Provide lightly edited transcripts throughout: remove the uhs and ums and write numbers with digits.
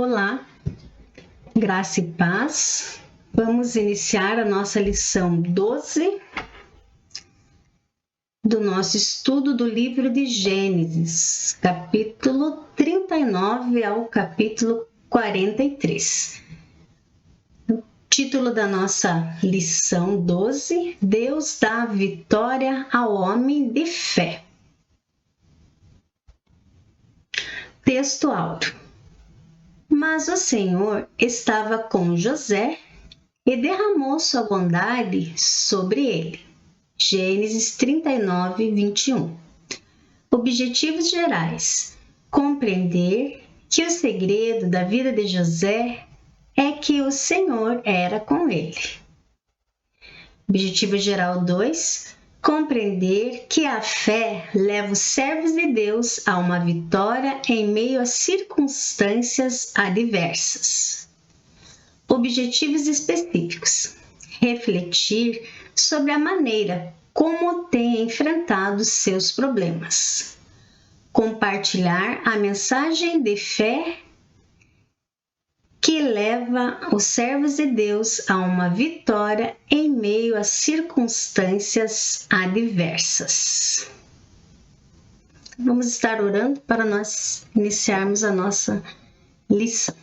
Olá, graça e paz. Vamos iniciar a nossa lição 12 do nosso estudo do livro de Gênesis, capítulo 39 ao capítulo 43. O título da nossa lição 12: Deus dá vitória ao homem de fé. Texto áudio. Mas o Senhor estava com José e derramou sua bondade sobre ele. Gênesis 39, 21. Objetivos gerais. Compreender que o segredo da vida de José é que o Senhor era com ele. Objetivo geral 2. Compreender que a fé leva os servos de Deus a uma vitória em meio a circunstâncias adversas. Objetivos específicos. Refletir sobre a maneira como tem enfrentado seus problemas. Compartilhar a mensagem de fé que leva os servos de Deus a uma vitória em meio a circunstâncias adversas. Vamos estar orando para nós iniciarmos a nossa lição.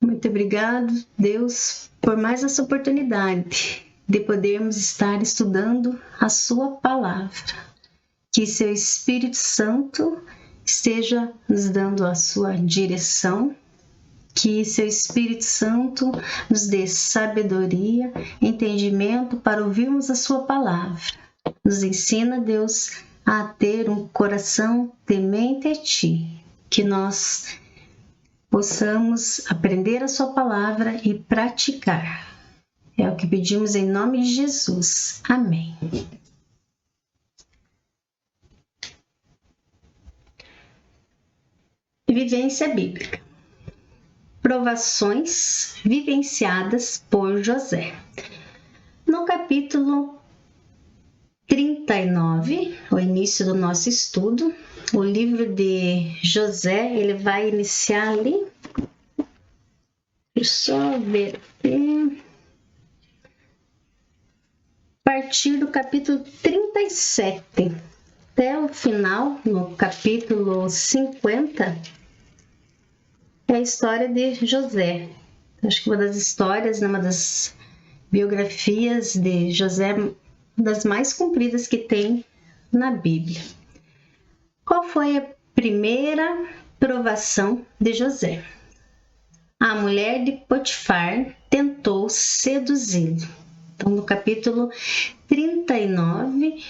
Muito obrigado, Deus, por mais essa oportunidade de podermos estar estudando a sua palavra. Que seu Espírito Santo esteja nos dando a sua direção. Que seu Espírito Santo nos dê sabedoria, entendimento para ouvirmos a sua palavra. Nos ensina, Deus, a ter um coração temente a Ti. Que nós possamos aprender a sua palavra e praticar. É o que pedimos em nome de Jesus. Amém. Vivência bíblica. Provações vivenciadas por José. No capítulo 39, o início do nosso estudo, o livro de José, ele vai iniciar ali. Deixa eu só ver aqui. A partir do capítulo 37 até o final, no capítulo 50, é a história de José. Acho que uma das histórias, uma das biografias de José, uma das mais compridas que tem na Bíblia. Qual foi a primeira provação de José? A mulher de Potifar tentou seduzi-lo. Então, no capítulo 39,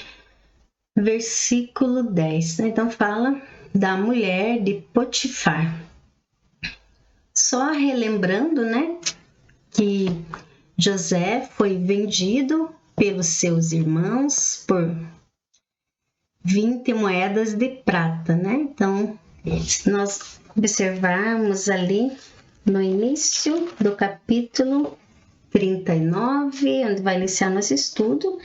versículo 10. Então, fala da mulher de Potifar. Só relembrando, que José foi vendido pelos seus irmãos por 20 moedas de prata, Então, se nós observarmos ali no início do capítulo 39, onde vai iniciar nosso estudo,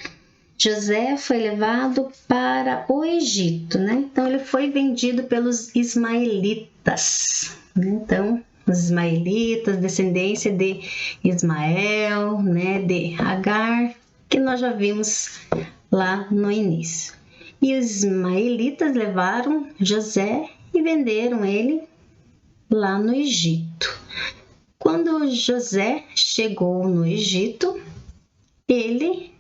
José foi levado para o Egito, Então, ele foi vendido pelos ismaelitas, Então, os ismaelitas, descendência de Ismael, de Agar, que nós já vimos lá no início. E os ismaelitas levaram José e venderam ele lá no Egito. Quando José chegou no Egito, ele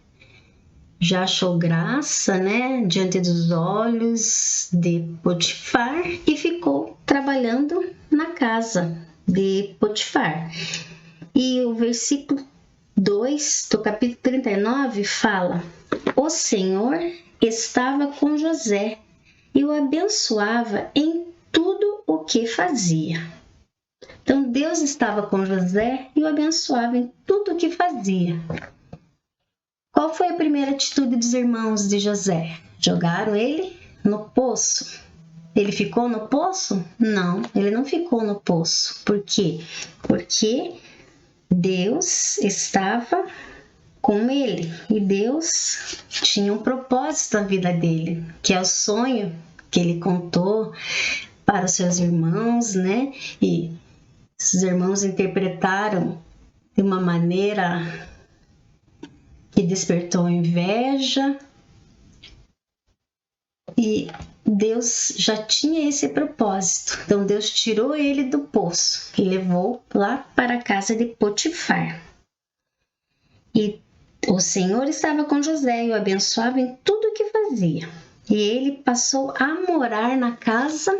já achou graça, diante dos olhos de Potifar e ficou trabalhando na casa de Potifar. E o versículo 2 do capítulo 39 fala: O Senhor estava com José e o abençoava em tudo o que fazia. Então, Deus estava com José e o abençoava em tudo o que fazia. Qual foi a primeira atitude dos irmãos de José? Jogaram ele no poço. Ele ficou no poço? Não, ele não ficou no poço. Por quê? Porque Deus estava com ele e Deus tinha um propósito na vida dele, que é o sonho que ele contou para os seus irmãos, E Os irmãos interpretaram de uma maneira que despertou inveja, e Deus já tinha esse propósito. Então Deus tirou ele do poço e levou lá para a casa de Potifar. E o Senhor estava com José e o abençoava em tudo o que fazia. E ele passou a morar na casa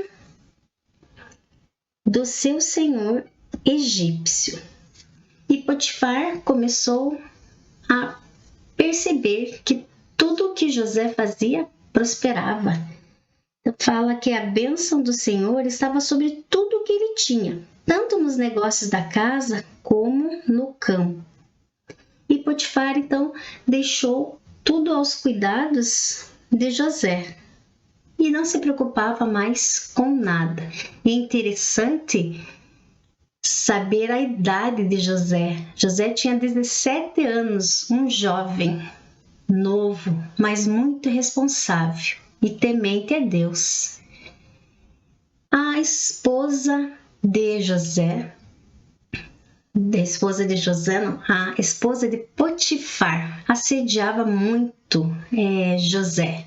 do seu senhor egípcio. E Potifar começou a perceber que tudo que José fazia prosperava. Fala que a bênção do Senhor estava sobre tudo o que ele tinha, tanto nos negócios da casa como no campo. E Potifar, então, deixou tudo aos cuidados de José e não se preocupava mais com nada. É interessante saber a idade de José. José tinha 17 anos, um jovem, novo, mas muito responsável e temente a Deus. A esposa de Potifar assediava muito José.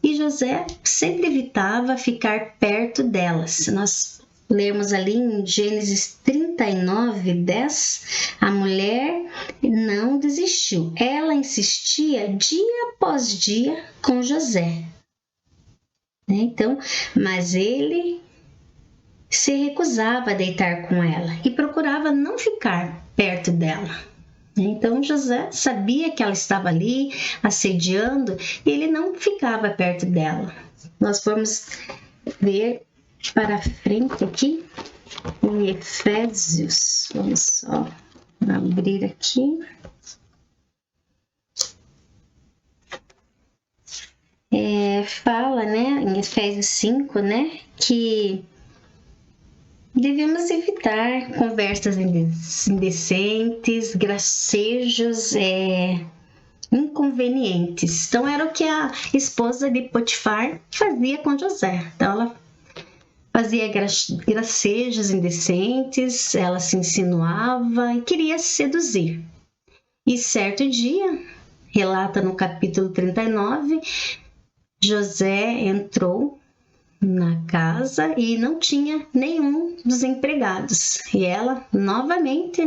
E José sempre evitava ficar perto delas. Se nós lermos ali em Gênesis 39, 10, a mulher não desistiu. Ela insistia dia após dia com José. Então, mas ele se recusava a deitar com ela e procurava não ficar perto dela. Então José sabia que ela estava ali assediando e ele não ficava perto dela. Nós vamos ver para frente aqui em Efésios. Vamos só abrir aqui. Fala, em Efésios 5, que devemos evitar conversas indecentes, gracejos inconvenientes. Então, era o que a esposa de Potifar fazia com José. Então, ela fazia gracejos indecentes, ela se insinuava e queria seduzir. E certo dia, relata no capítulo 39, José entrou na casa e não tinha nenhum dos empregados. E ela novamente,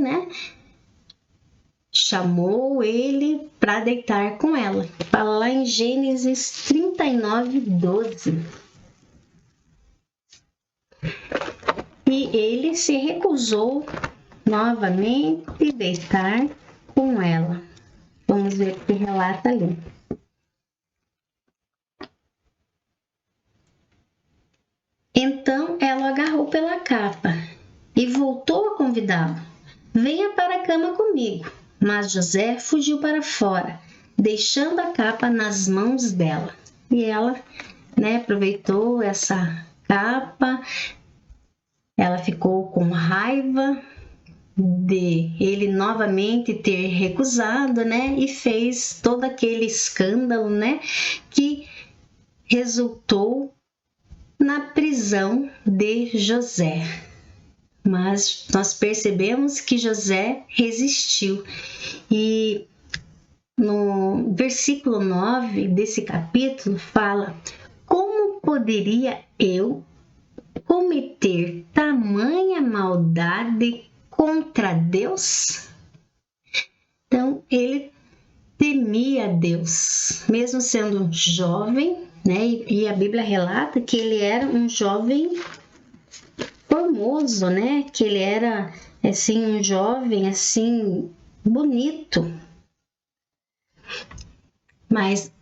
chamou ele para deitar com ela. Fala lá em Gênesis 39, 12. E ele se recusou novamente a deitar com ela. Vamos ver o que relata ali. Então ela o agarrou pela capa e voltou a convidá-lo. Venha para a cama comigo. Mas José fugiu para fora, deixando a capa nas mãos dela. E ela, aproveitou essa capa. Ela ficou com raiva de ele novamente ter recusado, e fez todo aquele escândalo, que resultou na prisão de José. Mas nós percebemos que José resistiu. E no versículo 9 desse capítulo fala: como poderia eu cometer tamanha maldade contra Deus? Então, ele temia Deus, mesmo sendo jovem, e a Bíblia relata que ele era um jovem formoso, que ele era assim um jovem assim bonito. Mas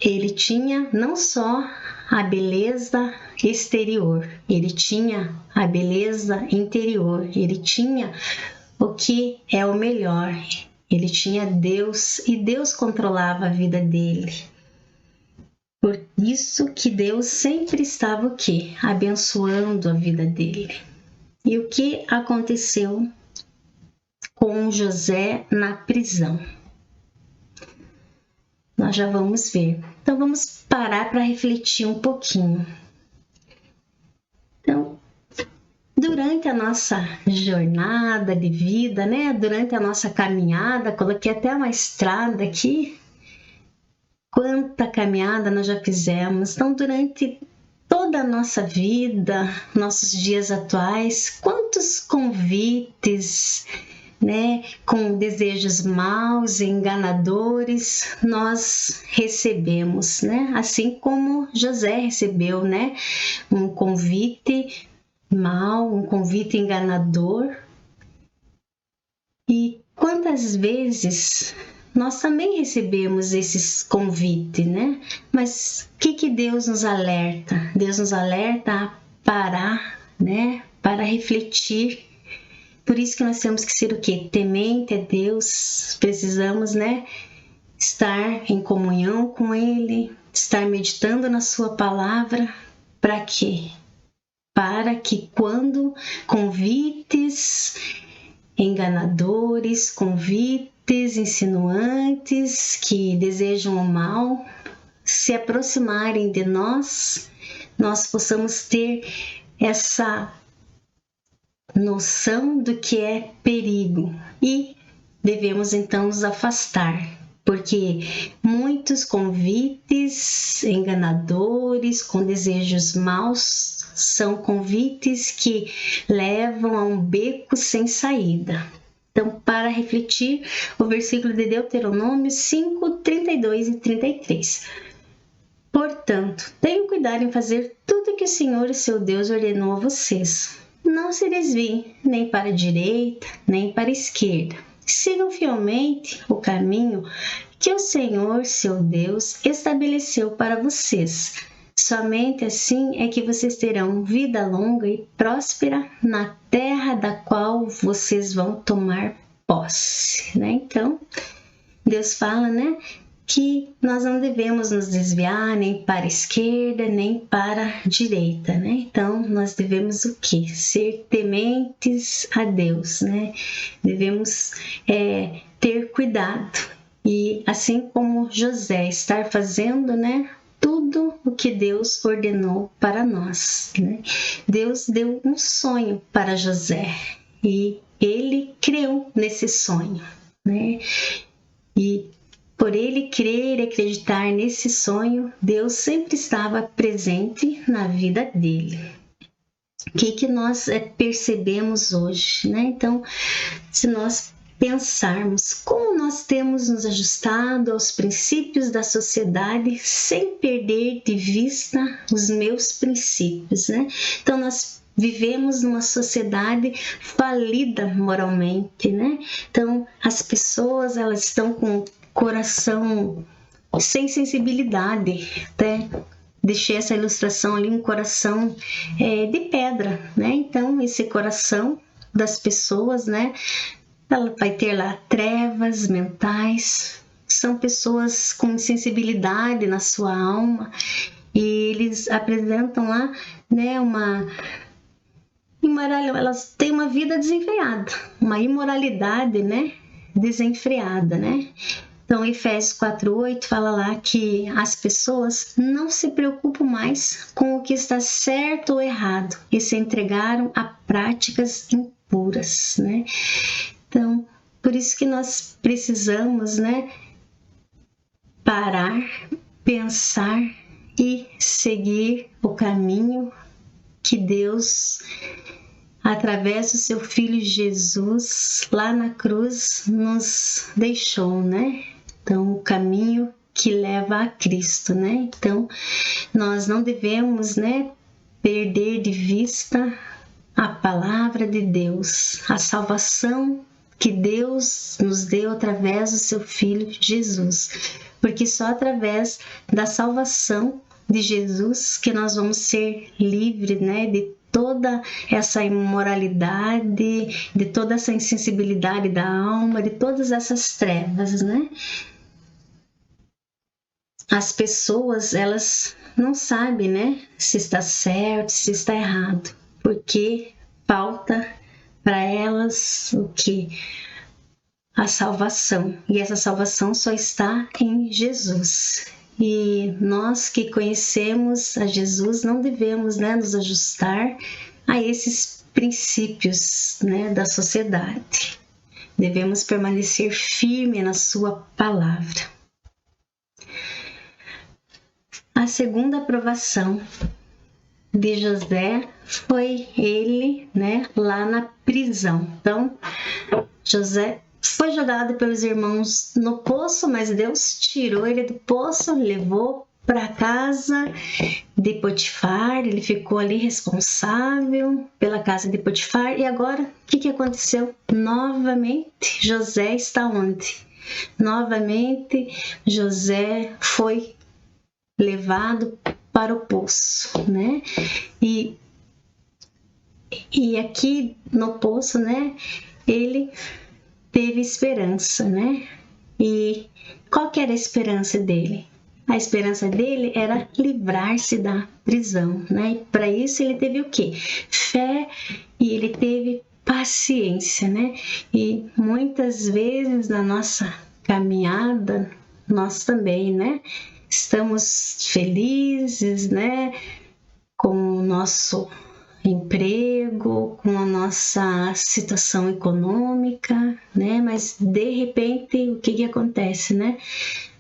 ele tinha não só a beleza exterior, ele tinha a beleza interior, ele tinha o que é o melhor. Ele tinha Deus e Deus controlava a vida dele. Por isso que Deus sempre estava o quê? Abençoando a vida dele. E o que aconteceu com José na prisão? Nós já vamos ver. Então vamos parar para refletir um pouquinho. Então, durante a nossa jornada de vida, né? Durante a nossa caminhada, coloquei até uma estrada aqui. Quanta caminhada nós já fizemos. Então, durante toda a nossa vida, nossos dias atuais, quantos convites, né, com desejos maus e enganadores nós recebemos, né? Assim como José recebeu, né, um convite mau, um convite enganador. E quantas vezes nós também recebemos esses convites, né? Mas o que Deus nos alerta? Deus nos alerta a parar, né? Para refletir. Por isso que nós temos que ser o quê? Temente a Deus. Precisamos, né? Estar em comunhão com Ele, estar meditando na Sua palavra. Para quê? Para que quando convites enganadores, convites insinuantes que desejam o mal se aproximarem de nós, nós possamos ter essa noção do que é perigo e devemos então nos afastar, porque muitos convites enganadores com desejos maus são convites que levam a um beco sem saída. Então, para refletir, o versículo de Deuteronômio 5, 32 e 33. Portanto, tenham cuidado em fazer tudo que o Senhor, seu Deus, ordenou a vocês. Não se desviem nem para a direita, nem para a esquerda. Sigam fielmente o caminho que o Senhor, seu Deus, estabeleceu para vocês. Somente assim é que vocês terão vida longa e próspera na terra da qual vocês vão tomar posse, né? Então, Deus fala, né, que nós não devemos nos desviar nem para a esquerda, nem para a direita, né? Então, nós devemos o quê? Ser tementes a Deus, né? Devemos ter cuidado e, assim como José, estar fazendo, né, tudo o que Deus ordenou para nós, né? Deus deu um sonho para José e ele creu nesse sonho, né? E por ele crer e acreditar nesse sonho, Deus sempre estava presente na vida dele. O que nós percebemos hoje, né? Então, se nós pensarmos como nós temos nos ajustado aos princípios da sociedade sem perder de vista os meus princípios, né? Então, nós vivemos numa sociedade falida moralmente, né? Então, as pessoas, elas estão com coração sem sensibilidade, né? Deixei essa ilustração ali, um coração de pedra, né? Então, esse coração das pessoas, né? Ela vai ter lá trevas mentais, são pessoas com sensibilidade na sua alma e eles apresentam lá, né, elas têm uma vida desenfreada, uma imoralidade, né, desenfreada, né? Então, Efésios 4:8 fala lá que as pessoas não se preocupam mais com o que está certo ou errado e se entregaram a práticas impuras, né? Então, por isso que nós precisamos, né, parar, pensar e seguir o caminho que Deus, através do seu Filho Jesus, lá na cruz, nos deixou, né? Então, o caminho que leva a Cristo, né? Então, nós não devemos, né, perder de vista a palavra de Deus, a salvação que Deus nos deu através do seu Filho Jesus, porque só através da salvação de Jesus que nós vamos ser livres, né, de toda essa imoralidade, de toda essa insensibilidade da alma, de todas essas trevas, né? As pessoas, elas não sabem, né, se está certo, se está errado, porque falta para elas o que? A salvação. E essa salvação só está em Jesus. E nós que conhecemos a Jesus não devemos, né, nos ajustar a esses princípios, né, da sociedade. Devemos permanecer firme na sua palavra. A segunda aprovação de José foi ele, né, lá na prisão. Então, José foi jogado pelos irmãos no poço, mas Deus tirou ele do poço, levou para casa de Potifar. Ele ficou ali responsável pela casa de Potifar. E agora, o que aconteceu? Novamente, José está onde? Novamente, José foi levado para o poço, né? E aqui no poço, né, ele teve esperança, né? E qual que era a esperança dele? A esperança dele era livrar-se da prisão, né? E para isso ele teve o quê? Fé, e ele teve paciência, né? E muitas vezes na nossa caminhada, nós também, né, estamos felizes, né, com o nosso emprego, com a nossa situação econômica, né? Mas de repente o que acontece, né?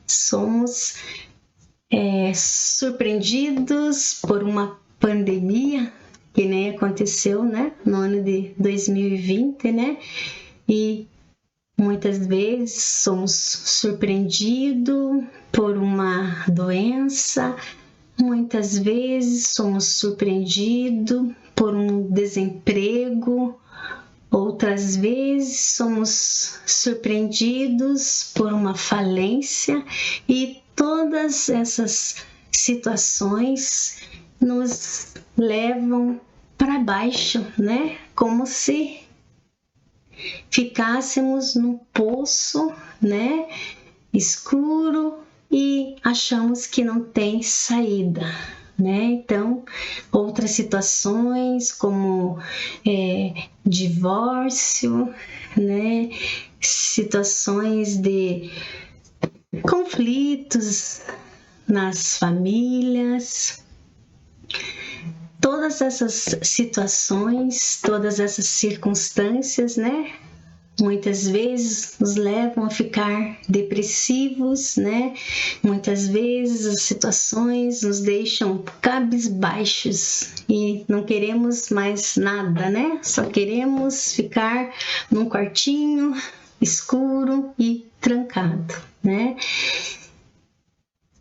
Somos surpreendidos por uma pandemia que nem aconteceu, né? No ano de 2020, né? E muitas vezes somos surpreendidos por uma doença. Muitas vezes somos surpreendidos por um desemprego, outras vezes somos surpreendidos por uma falência, e todas essas situações nos levam para baixo, né? Como se ficássemos num poço, né, escuro, e achamos que não tem saída, né? Então, outras situações como divórcio, né? Situações de conflitos nas famílias. Todas essas situações, todas essas circunstâncias, né, muitas vezes nos levam a ficar depressivos, né? Muitas vezes as situações nos deixam cabisbaixos e não queremos mais nada, né? Só queremos ficar num quartinho escuro e trancado, né?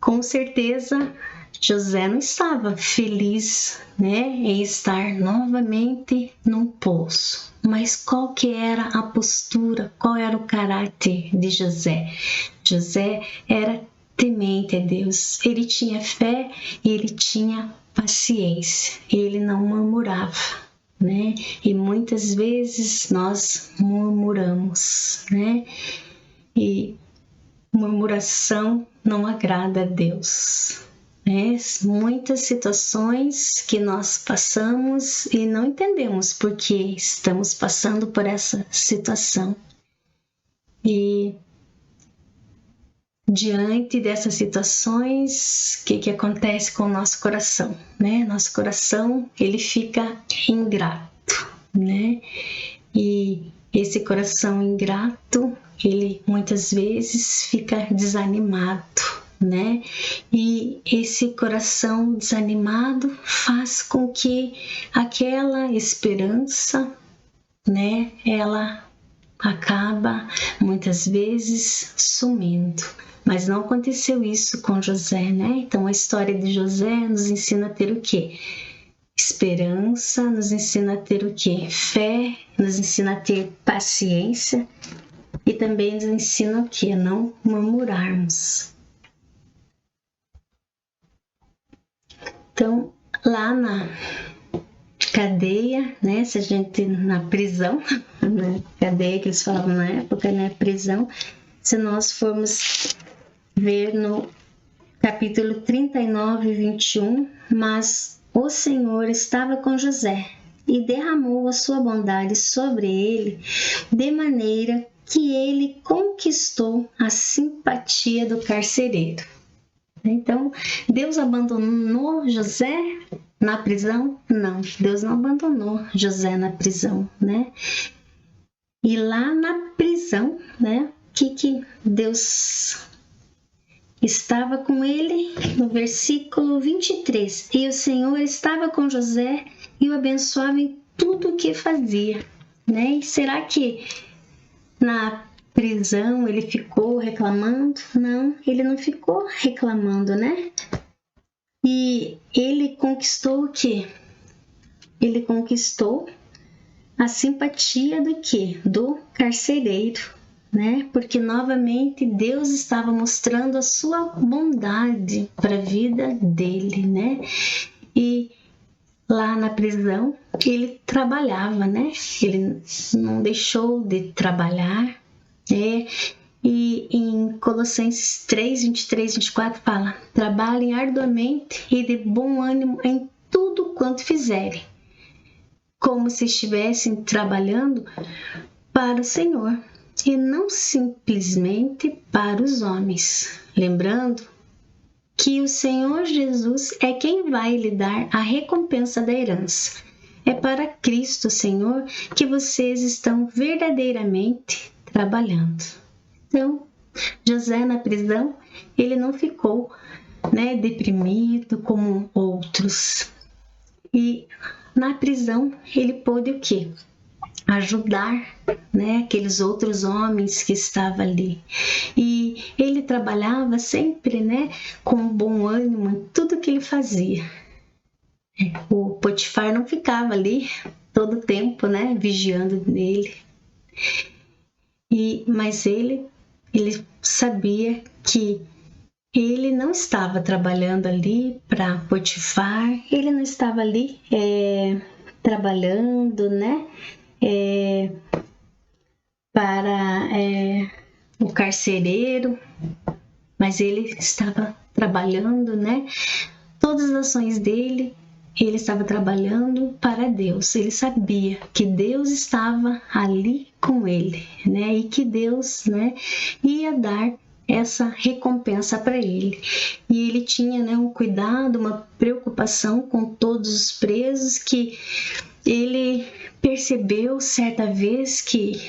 Com certeza, José não estava feliz, né, em estar novamente num poço. Mas qual que era a postura, qual era o caráter de José? José era temente a Deus, ele tinha fé e ele tinha paciência, ele não murmurava, né? E muitas vezes nós murmuramos, né? E murmuração não agrada a Deus. Muitas situações que nós passamos e não entendemos por que estamos passando por essa situação. E diante dessas situações, o que acontece com o nosso coração, né? Nosso coração, ele fica ingrato, né? E esse coração ingrato, ele muitas vezes fica desanimado, né? E esse coração desanimado faz com que aquela esperança, né, ela acaba muitas vezes sumindo. Mas não aconteceu isso com José, né? Então a história de José nos ensina a ter o quê? Esperança, nos ensina a ter o quê? Fé, nos ensina a ter paciência e também nos ensina o quê? Não murmurarmos. Então, lá na cadeia, né? Se a gente na prisão, na cadeia que eles falavam na época, né? Prisão. Se nós formos ver no capítulo 39, 21, mas o Senhor estava com José e derramou a sua bondade sobre ele, de maneira que ele conquistou a simpatia do carcereiro. Então, Deus abandonou José? na prisão? Não, Deus não abandonou José na prisão, né? E lá na prisão, né? Que Deus estava com ele? No versículo 23. E o Senhor estava com José e o abençoava em tudo o que fazia, né? E será que na prisão ele ficou reclamando? Não, ele não ficou reclamando, né? E ele conquistou o quê? Ele conquistou a simpatia do quê? Do carcereiro, né? Porque novamente Deus estava mostrando a sua bondade para a vida dele, né? E lá na prisão ele trabalhava, né? Ele não deixou de trabalhar, né? E em Colossenses 3, 23, 24 fala: trabalhem arduamente e de bom ânimo em tudo quanto fizerem, como se estivessem trabalhando para o Senhor e não simplesmente para os homens. Lembrando que o Senhor Jesus é quem vai lhe dar a recompensa da herança. É para Cristo, Senhor, que vocês estão verdadeiramente trabalhando. Então, José na prisão, ele não ficou, né, deprimido como outros. E na prisão, ele pôde o quê? Ajudar, né, aqueles outros homens que estavam ali. E ele trabalhava sempre, né, com bom ânimo em tudo que ele fazia. O Potifar não ficava ali todo o tempo, né, vigiando nele. Mas ele sabia que ele não estava trabalhando ali para Potifar, ele não estava ali trabalhando, né, para o carcereiro, mas ele estava trabalhando, né? Todas as ações dele, ele estava trabalhando para Deus. Ele sabia que Deus estava ali com ele, né? E que Deus, né, ia dar essa recompensa para ele. E ele tinha, né, um cuidado, uma preocupação com todos os presos, que ele percebeu certa vez que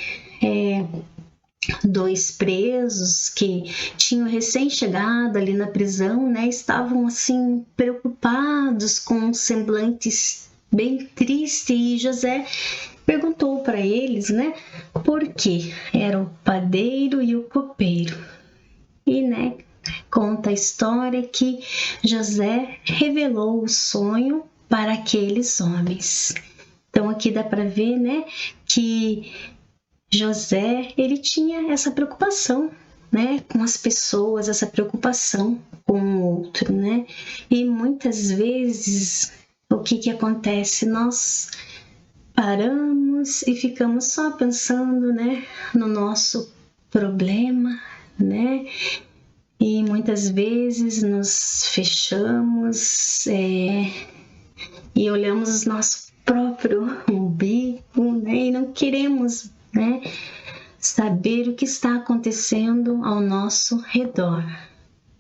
dois presos que tinham recém-chegado ali na prisão, né, estavam assim preocupados, com semblantes bem tristes, e José perguntou para eles, né, por quê? Era o padeiro e o copeiro. E, né, conta a história que José revelou o sonho para aqueles homens. Então aqui dá para ver, né, que José, ele tinha essa preocupação, né, com as pessoas, essa preocupação com o outro, né? E muitas vezes o que acontece? Nós paramos e ficamos só pensando, né, no nosso problema, né? E muitas vezes nos fechamos e olhamos o nosso próprio umbigo, né? E não queremos, né, saber o que está acontecendo ao nosso redor,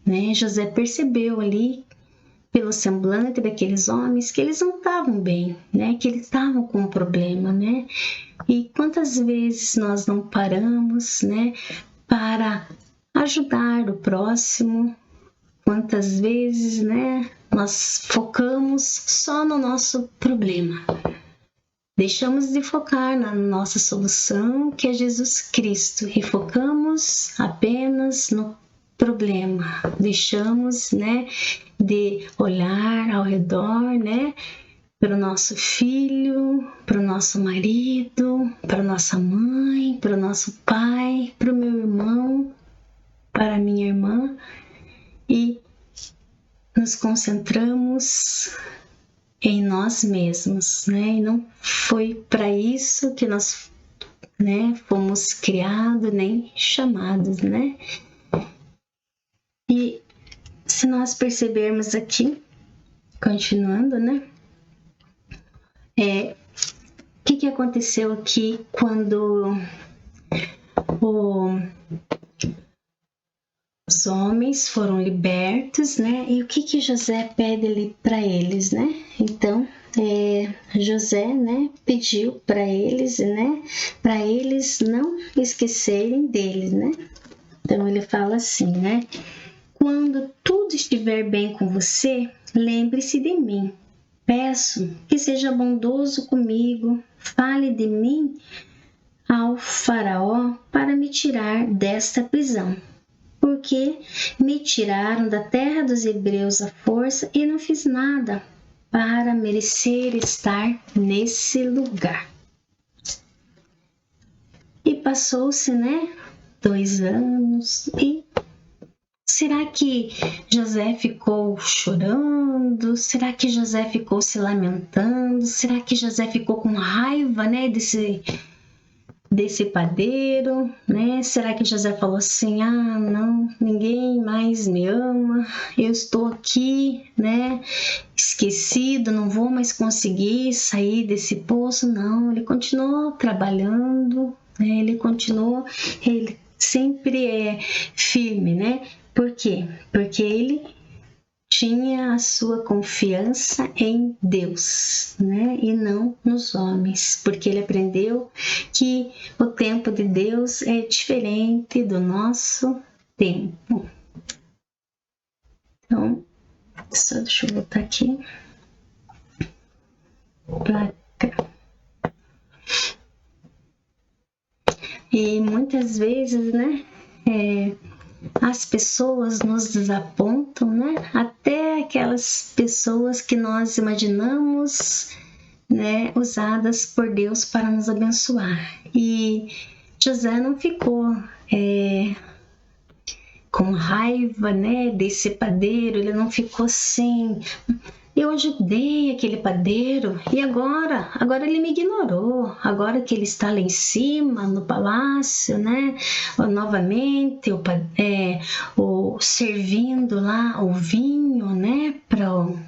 né? José percebeu ali pelo semblante daqueles homens que eles não estavam bem, né? Que eles estavam com um problema, né? E quantas vezes nós não paramos, né, para ajudar o próximo? Quantas vezes, né, nós focamos só no nosso problema? Deixamos de focar na nossa solução, que é Jesus Cristo, e focamos apenas no problema. Deixamos, né, de olhar ao redor, né, para o nosso filho, para o nosso marido, para nossa mãe, para o nosso pai, para o meu irmão, para a minha irmã, e nos concentramos em nós mesmos, né? E não foi para isso que nós, né, fomos criados nem chamados, né? E se nós percebermos aqui, continuando, né? O que aconteceu aqui quando os os homens foram libertos, né? E o que José pede ali para eles, né? Então, José, né, pediu para eles, né? Para eles não esquecerem deles, né? Então, ele fala assim, né? Quando tudo estiver bem com você, lembre-se de mim. Peço que seja bondoso comigo, fale de mim ao faraó para me tirar desta prisão, porque me tiraram da terra dos hebreus à força e não fiz nada para merecer estar nesse lugar. E passou-se, né, 2 anos e será que José ficou chorando? Será que José ficou se lamentando? Será que José ficou com raiva, né, desse padeiro, né? Será que José falou assim: ah, não, ninguém mais me ama, eu estou aqui, né? Esquecido, não vou mais conseguir sair desse poço. Não, ele continuou trabalhando, né? Ele sempre é firme, né? Por quê? Porque ele tinha a sua confiança em Deus, né? E não nos homens, porque ele aprendeu que o tempo de Deus é diferente do nosso tempo. Então, só deixa eu botar aqui. Placa. E muitas vezes, né? As pessoas nos desapontam, né? Até aquelas pessoas que nós imaginamos, né, usadas por Deus para nos abençoar. E José não ficou com raiva, né, desse padeiro, ele não ficou assim: eu ajudei aquele padeiro e agora ele me ignorou, agora que ele está lá em cima no palácio, né, novamente servindo lá o vinho, né, para o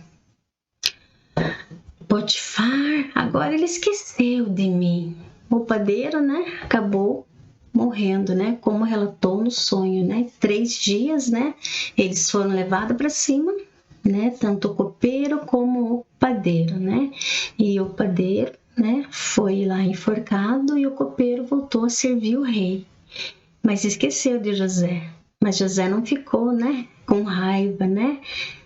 Potifar, agora ele esqueceu de mim. O padeiro, né, acabou morrendo, né, como relatou no sonho, né, 3 dias, né, eles foram levados para cima, né, tanto o copeiro como o padeiro, né, e o padeiro, né, foi lá enforcado e o copeiro voltou a servir o rei, mas esqueceu de José. Mas José não ficou, né, com raiva, né,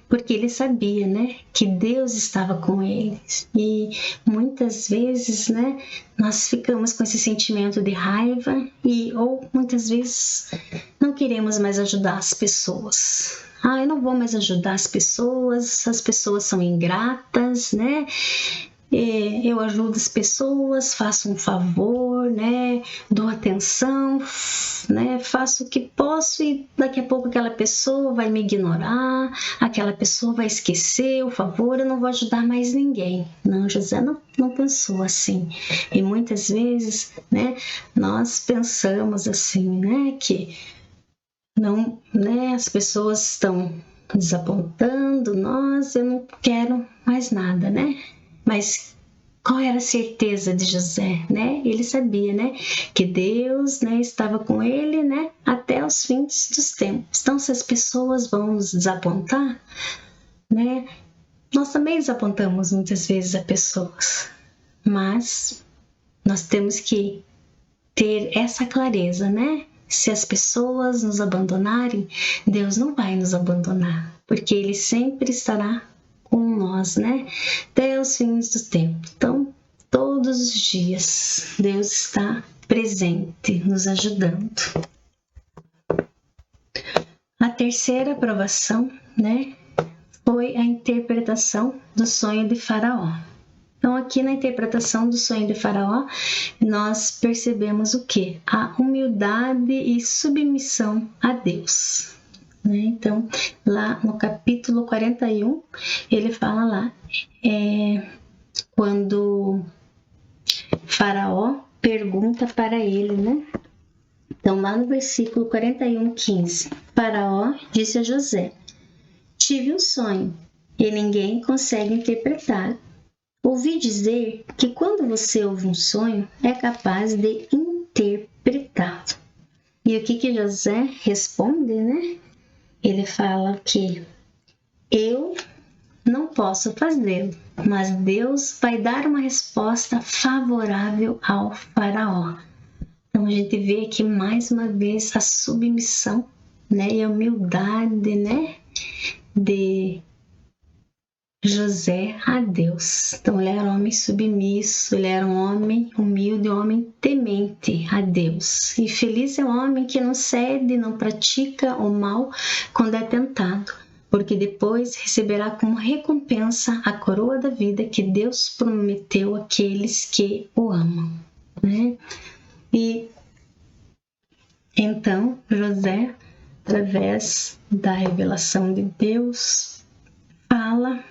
porque ele sabia, né, que Deus estava com eles. E muitas vezes, né, nós ficamos com esse sentimento de raiva ou muitas vezes não queremos mais ajudar as pessoas. Ah, eu não vou mais ajudar as pessoas são ingratas, né? Eu ajudo as pessoas, faço um favor, né? Dou atenção, né? Faço o que posso e daqui a pouco aquela pessoa vai me ignorar, aquela pessoa vai esquecer o favor, eu não vou ajudar mais ninguém. Não, José não pensou assim. E muitas vezes, né? Nós pensamos assim, né? Que não, né? As pessoas estão desapontando nós, eu não quero mais nada, né? Mas qual era a certeza de José, né? Ele sabia, né, que Deus, né, estava com ele, né, até os fins dos tempos. Então, se as pessoas vão nos desapontar, né, nós também desapontamos muitas vezes as pessoas, mas nós temos que ter essa clareza, né? Se as pessoas nos abandonarem, Deus não vai nos abandonar, porque Ele sempre estará com nós, né? Até os fins do tempo. Então, todos os dias, Deus está presente, nos ajudando. A terceira aprovação, né, foi a interpretação do sonho de Faraó. Então, aqui na interpretação do sonho de Faraó, nós percebemos o quê? A humildade e submissão a Deus. Né? Então, lá no capítulo 41, ele fala lá, quando Faraó pergunta para ele, né? Então, lá no versículo 41:15, Faraó disse a José: tive um sonho e ninguém consegue interpretar. Ouvi dizer que quando você ouve um sonho, é capaz de interpretá-lo. E o que José responde, né? ele fala que eu não posso fazê-lo, mas Deus vai dar uma resposta favorável ao faraó. Então a gente vê aqui mais uma vez a submissão, né, e a humildade, né, de José a Deus. Então ele era um homem submisso, ele era um homem humilde, um homem temente a Deus. E feliz é o homem que não cede, não pratica o mal quando é tentado, porque depois receberá como recompensa a coroa da vida que Deus prometeu àqueles que o amam, né? E então José, através da revelação de Deus, fala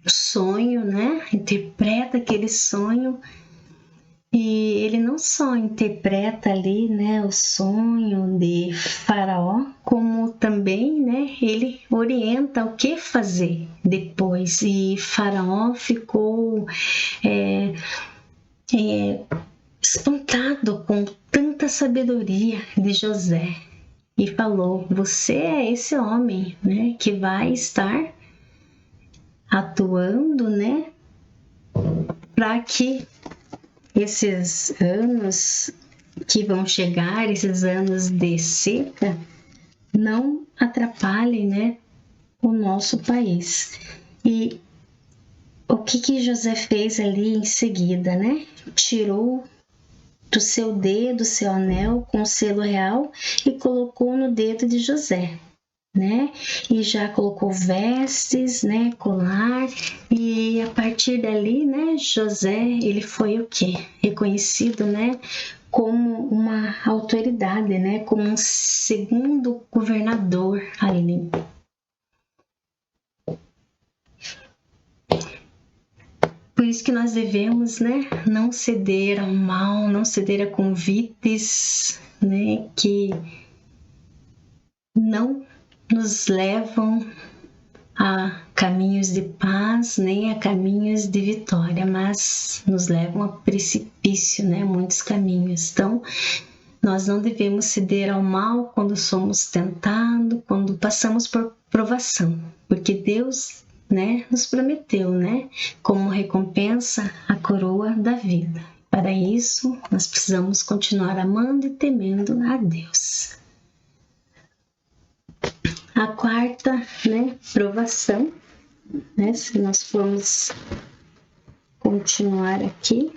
o sonho, né? Interpreta aquele sonho. E ele não só interpreta ali, né, o sonho de Faraó, como também, né, ele orienta o que fazer depois. E Faraó ficou espantado com tanta sabedoria de José e falou: você é esse homem, né, que vai estar atuando, né, para que esses anos que vão chegar, esses anos de seca, não atrapalhem, né, o nosso país. E o que José fez ali em seguida, né? Tirou do seu dedo, seu anel com o selo real e colocou no dedo de José, né? E já colocou vestes, né? Colar, e a partir dali, né? José, ele foi o quê? Reconhecido, né? Como uma autoridade, né? Como um segundo governador ali. Por isso que nós devemos, né? Não ceder ao mal, não ceder a convites, né? Que não nos levam a caminhos de paz, nem a caminhos de vitória, mas nos levam a precipício, né? Muitos caminhos. Então, nós não devemos ceder ao mal quando somos tentados, quando passamos por provação, porque Deus, né, nos prometeu, né, como recompensa a coroa da vida. Para isso, nós precisamos continuar amando e temendo a Deus. A quarta, né, provação, né, se nós formos continuar aqui,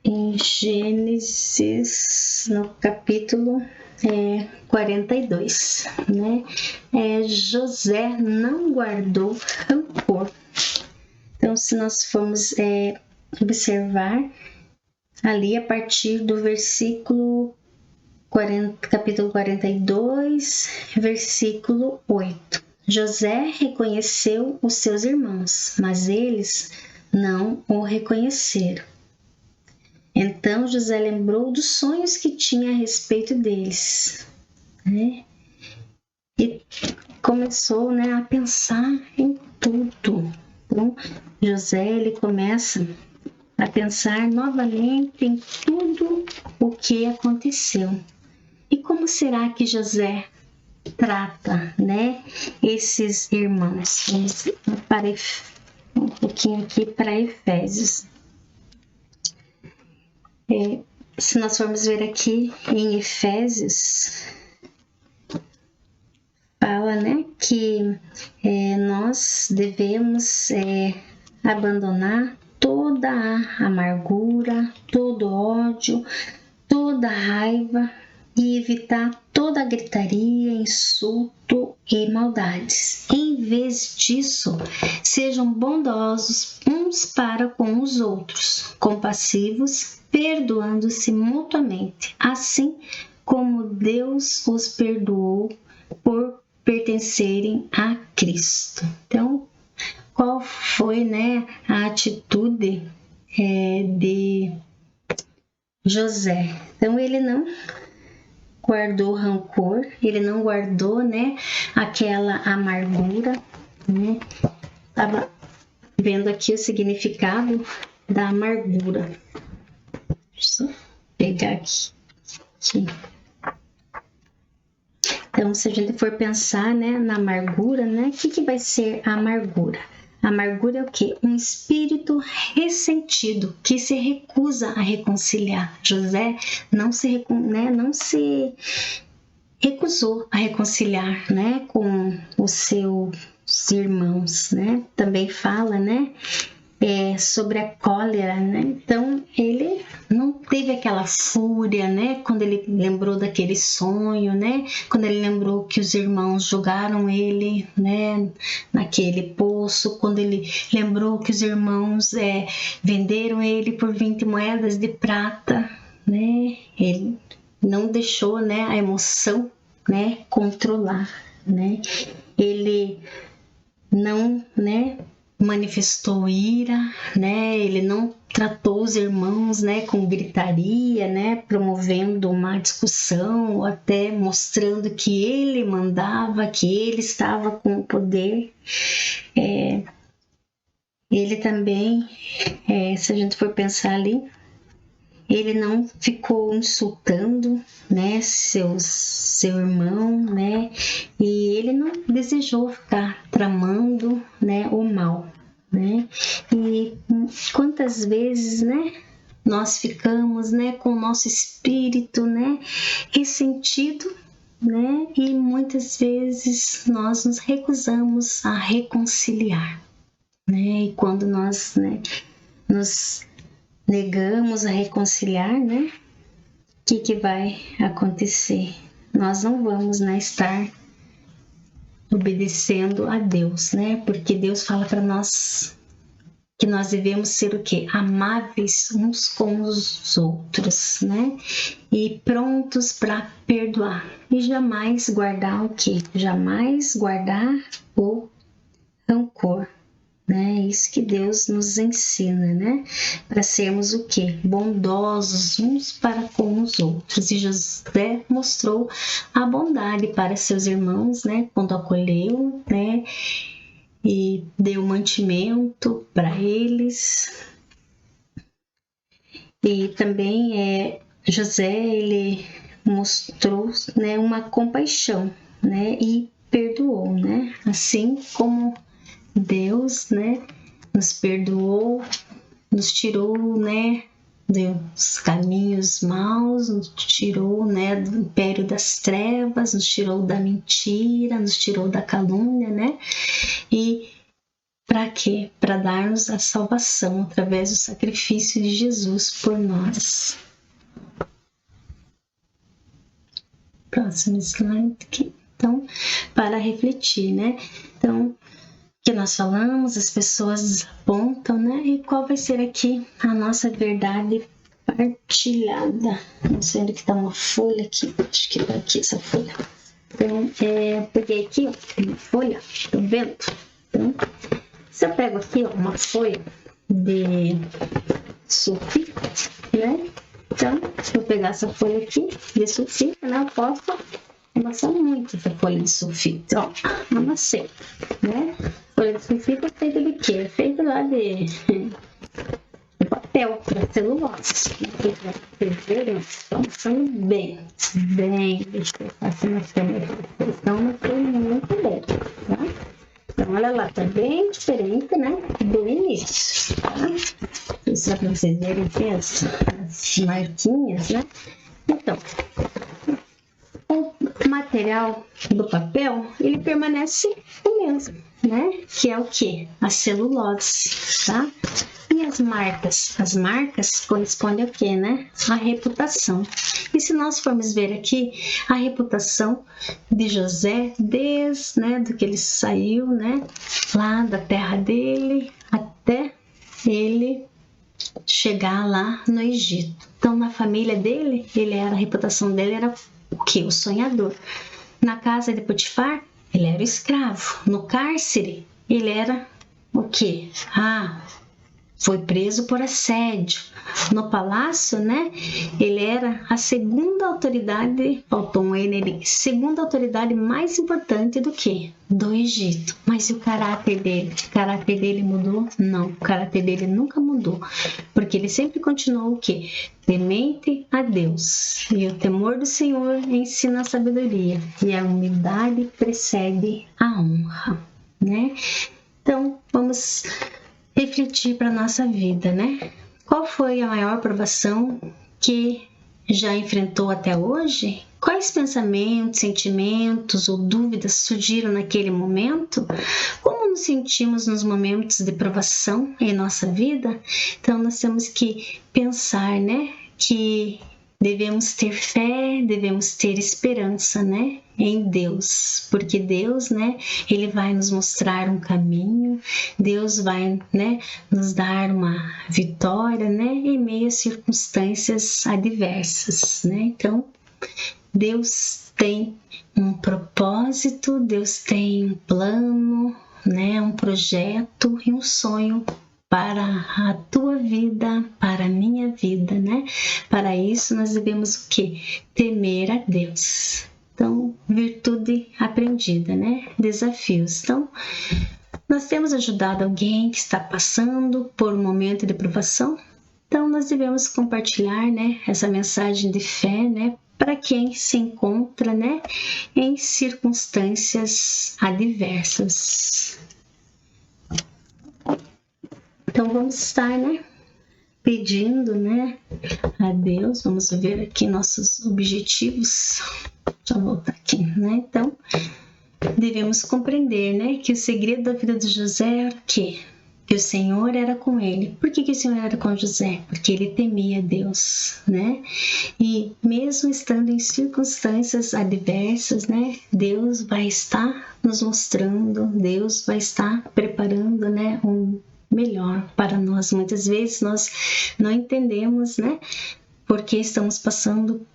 em Gênesis, no capítulo 42, né, José não guardou rancor. Então, se nós formos observar ali a partir do versículo capítulo 42, versículo 8. José reconheceu os seus irmãos, mas eles não o reconheceram. Então José lembrou dos sonhos que tinha a respeito deles, né? E começou, né, a pensar em tudo. Então, José, ele começa a pensar novamente em tudo o que aconteceu. E como será que José trata, né, esses irmãos? Vamos para um pouquinho aqui para Efésios. Se nós formos ver aqui em Efésios, fala, né, que nós devemos abandonar toda a amargura, todo ódio, toda raiva e evitar toda gritaria, insulto e maldades. Em vez disso, sejam bondosos uns para com os outros, compassivos, perdoando-se mutuamente, assim como Deus os perdoou por pertencerem a Cristo. Então, qual foi, né, a atitude de José? Então, ele não guardou rancor, ele não guardou, né, aquela amargura, né? Estava vendo aqui o significado da amargura. Deixa eu pegar aqui. Então, se a gente for pensar, né, na amargura, né, o que vai ser a amargura? A amargura é o quê? Um espírito ressentido que se recusa a reconciliar. José não se recusou a reconciliar, né, com os seus irmãos, né? Também fala, né, sobre a cólera, né? Então ele não teve aquela fúria, né? Quando ele lembrou daquele sonho, né? Quando ele lembrou que os irmãos jogaram ele, né, naquele poço, quando ele lembrou que os irmãos venderam ele por 20 moedas de prata, né? Ele não deixou, né, a emoção, né, controlar, né? Ele não, né, manifestou ira, né? Ele não tratou os irmãos, né, com gritaria, né, promovendo uma discussão, ou até mostrando que ele mandava, que ele estava com o poder. Ele também, se a gente for pensar ali, ele não ficou insultando, né, seu irmão, né, e ele não desejou ficar tramando, né, o mal, né. E quantas vezes, né, nós ficamos, né, com o nosso espírito, né, ressentido, né, e muitas vezes nós nos recusamos a reconciliar, né, e quando nós, né, nos negamos a reconciliar, né? O que vai acontecer? Nós não vamos, né, estar obedecendo a Deus, né? Porque Deus fala para nós que nós devemos ser o quê? Amáveis uns com os outros, né? E prontos para perdoar. E jamais guardar o quê? Jamais guardar o rancor. Né? Isso que Deus nos ensina, né? Para sermos o quê? Bondosos uns para com os outros. E José mostrou a bondade para seus irmãos, né? Quando acolheu, né? E deu mantimento para eles. E também José, ele mostrou, né, uma compaixão, né? E perdoou, né? Assim como Deus, né, nos perdoou, nos tirou, né, dos caminhos maus, nos tirou, né, do império das trevas, nos tirou da mentira, nos tirou da calúnia, né? E para quê? Para dar-nos a salvação através do sacrifício de Jesus por nós. Próximo slide aqui. Então, para refletir, né? Então, que nós falamos, as pessoas apontam, né? E qual vai ser aqui a nossa verdade partilhada? Não sei onde que tá uma folha aqui, acho que tá aqui essa folha. Então, peguei aqui, ó, uma folha, tá vendo? Então, se eu pego aqui, ó, uma folha de sulfite, né? Então, se eu pegar essa folha aqui de sulfite, né? Eu posso amassar muito essa folha de sulfite, ó, amassei, né? Folha de sulfite é feita de quê? É feita lá de papel, de celulose. Vocês verem, estão passando bem, deixa eu passar na câmera, então não foi muito bem, tá? Então, olha lá, tá bem diferente, né, do início, tá? Só para vocês verem aqui as marquinhas, né? Então, o material do papel, ele permanece o mesmo, né? Que é o que? A celulose, tá? E as marcas? As marcas correspondem ao que, né? A reputação. E se nós formos ver aqui, a reputação de José, desde, né, do que ele saiu, né, lá da terra dele, até ele chegar lá no Egito. Então, na família dele, a reputação dele era o que? O sonhador. Na casa de Potifar, ele era o escravo. No cárcere, ele era o que? foi preso por assédio. No palácio, né? Ele era a segunda autoridade, faltou um N ali, segunda autoridade mais importante do Egito. Mas e o caráter dele? O caráter dele mudou? Não, o caráter dele nunca mudou. Porque ele sempre continuou o quê? Temente a Deus. E o temor do Senhor ensina a sabedoria. E a humildade precede a honra, né? Então, vamos refletir para a nossa vida, né? Qual foi a maior provação que já enfrentou até hoje? Quais pensamentos, sentimentos ou dúvidas surgiram naquele momento? Como nos sentimos nos momentos de provação em nossa vida? Então, nós temos que pensar, né? Que devemos ter fé, devemos ter esperança, né? Em Deus, porque Deus, né? Ele vai nos mostrar um caminho, Deus vai, né? Nos dar uma vitória, né? Em meio a circunstâncias adversas, né? Então, Deus tem um propósito, Deus tem um plano, né? Um projeto e um sonho para a tua vida, para a minha vida, né? Para isso nós devemos o quê? Temer a Deus. Então, virtude aprendida, né? Desafios. Então, nós temos ajudado alguém que está passando por um momento de provação. Então, nós devemos compartilhar, né? Essa mensagem de fé, né? Para quem se encontra, né? Em circunstâncias adversas. Então, vamos estar, né? Pedindo, né? A Deus. Vamos ver aqui nossos objetivos. Deixa eu voltar aqui, né? Então, devemos compreender, né? Que o segredo da vida de José era o quê? Que o Senhor era com ele. Por que o Senhor era com José? Porque ele temia Deus, né? E mesmo estando em circunstâncias adversas, né? Deus vai estar nos mostrando, Deus vai estar preparando, né? Um melhor para nós. Muitas vezes nós não entendemos, né? Porque estamos passando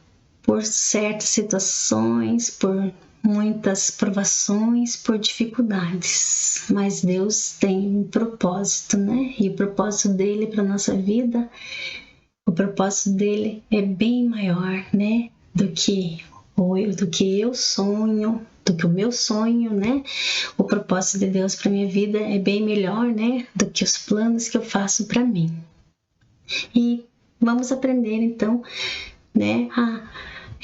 por certas situações, por muitas provações, por dificuldades, mas Deus tem um propósito, né? E o propósito dele para nossa vida, o propósito dele é bem maior, né? Do que eu sonho, do que o meu sonho, né? O propósito de Deus para minha vida é bem melhor, né? Do que os planos que eu faço para mim. E vamos aprender então, né? A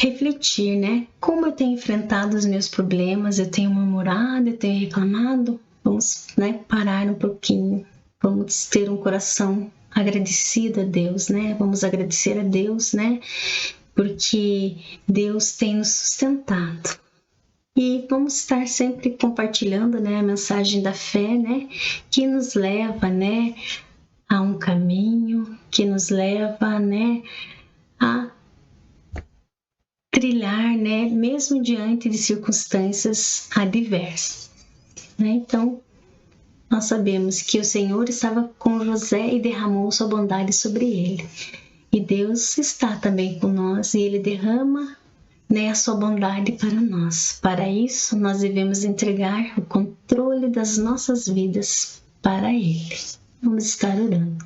refletir, né? Como eu tenho enfrentado os meus problemas, eu tenho murmurado, eu tenho reclamado. Vamos, né, parar um pouquinho. Vamos ter um coração agradecido a Deus, né? Vamos agradecer a Deus, né? Porque Deus tem nos sustentado. E vamos estar sempre compartilhando, né, a mensagem da fé, né? Que nos leva, né, a um caminho, que nos leva, né, a trilhar, né, mesmo diante de circunstâncias adversas, né? Então, nós sabemos que o Senhor estava com José e derramou sua bondade sobre ele. E Deus está também com nós e ele derrama, né, a sua bondade para nós. Para isso, nós devemos entregar o controle das nossas vidas para ele. Vamos estar orando.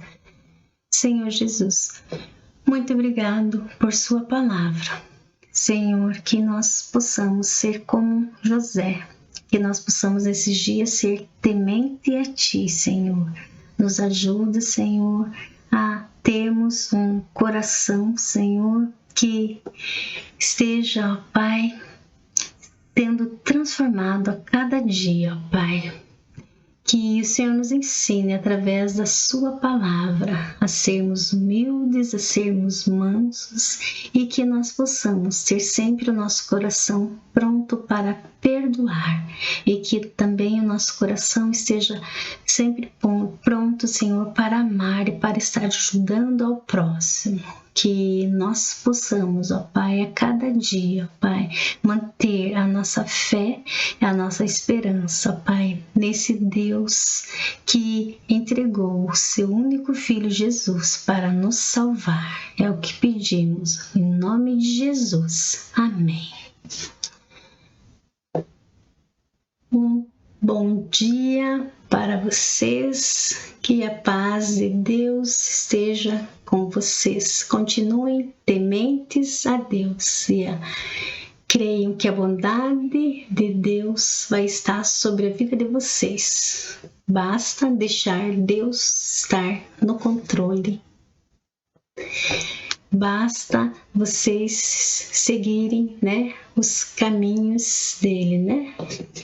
Senhor Jesus, muito obrigado por sua palavra. Senhor, que nós possamos ser como José, que nós possamos esses dias ser temente a Ti, Senhor. Nos ajuda, Senhor, a termos um coração, Senhor, que esteja, ó Pai, sendo transformado a cada dia, ó Pai. Que o Senhor nos ensine através da sua palavra a sermos humildes, a sermos mansos e que nós possamos ter sempre o nosso coração pronto para perdoar e que também o nosso coração esteja sempre pronto, Senhor, para amar e para estar ajudando ao próximo. Que nós possamos, ó Pai, a cada dia, ó Pai, manter a nossa fé e a nossa esperança, ó Pai, nesse Deus que entregou o seu único Filho Jesus para nos salvar. É o que pedimos, em nome de Jesus. Amém. Um bom dia para vocês, que a paz de Deus esteja com vocês. Continuem tementes a Deus e creiam que a bondade de Deus vai estar sobre a vida de vocês. Basta deixar Deus estar no controle. Basta vocês seguirem, né, os caminhos dele, né?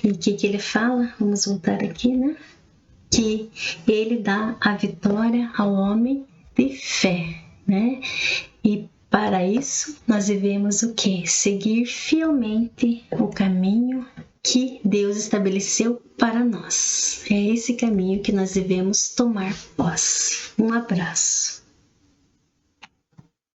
E o que ele fala? Vamos voltar aqui, né? Que ele dá a vitória ao homem de fé, né? E para isso nós devemos o quê? Seguir fielmente o caminho que Deus estabeleceu para nós. É esse caminho que nós devemos tomar posse. Um abraço.